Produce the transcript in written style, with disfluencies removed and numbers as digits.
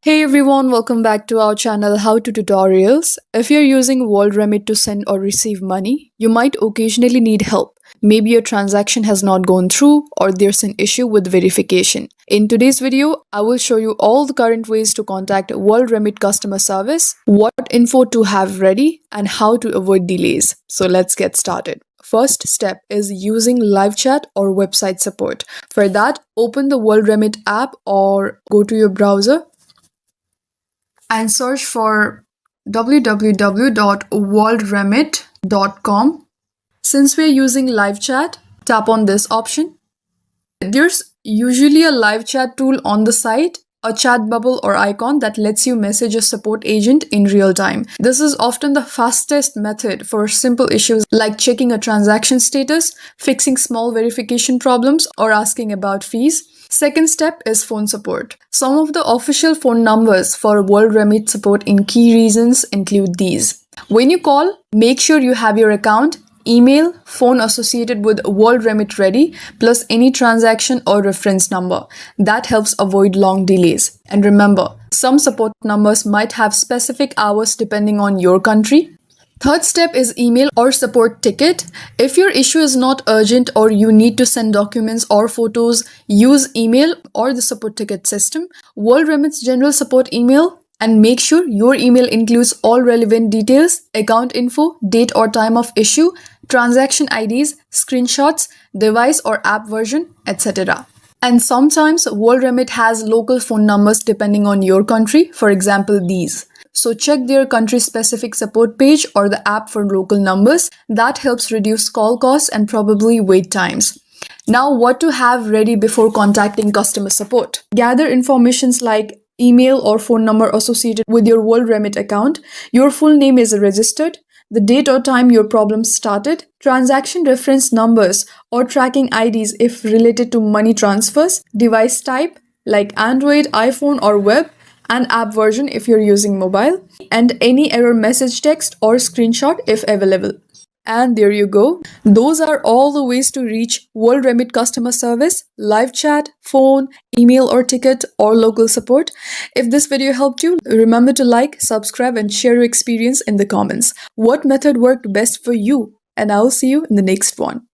Hey everyone, welcome back to our channel How to Tutorials. If you're using WorldRemit to send or receive money, you might occasionally need help. Maybe your transaction has not gone through or there's an issue with verification. In today's video, I will show you all the current ways to contact WorldRemit customer service, what info to have ready, and how to avoid delays. So let's get started. First step is using live chat or website support. For that, open the WorldRemit app or go to your browser and search for www.worldremit.com. Since we're using live chat, tap on this option. There's usually a live chat tool on the site, a chat bubble or icon that lets you message a support agent in real time. This is often the fastest method for simple issues like checking a transaction status, fixing small verification problems, or asking about fees. Second step is phone support. Some of the official phone numbers for WorldRemit support in key regions include these. When you call, make sure you have your account, email, phone associated with WorldRemit ready, plus any transaction or reference number. That helps avoid long delays. And remember, some support numbers might have specific hours depending on your country. Third step is email or support ticket. If your issue is not urgent or you need to send documents or photos, use email or the support ticket system. WorldRemit's general support email, and make sure your email includes all relevant details, account info, date or time of issue, transaction IDs, screenshots, device or app version, etc. And sometimes WorldRemit has local phone numbers depending on your country, for example these. So check their country-specific support page or the app for local numbers. That helps reduce call costs and probably wait times. Now, what to have ready before contacting customer support? Gather informations like email or phone number associated with your WorldRemit account, your full name is registered, the date or time your problem started, transaction reference numbers or tracking IDs if related to money transfers, device type like Android, iPhone or web, and app version if you're using mobile, and any error message text or screenshot if available. And there you go. Those are all the ways to reach WorldRemit customer service: live chat, phone, email or ticket, or local support. If this video helped you, remember to like, subscribe, and share your experience in the comments. What method worked best for you? And I'll see you in the next one.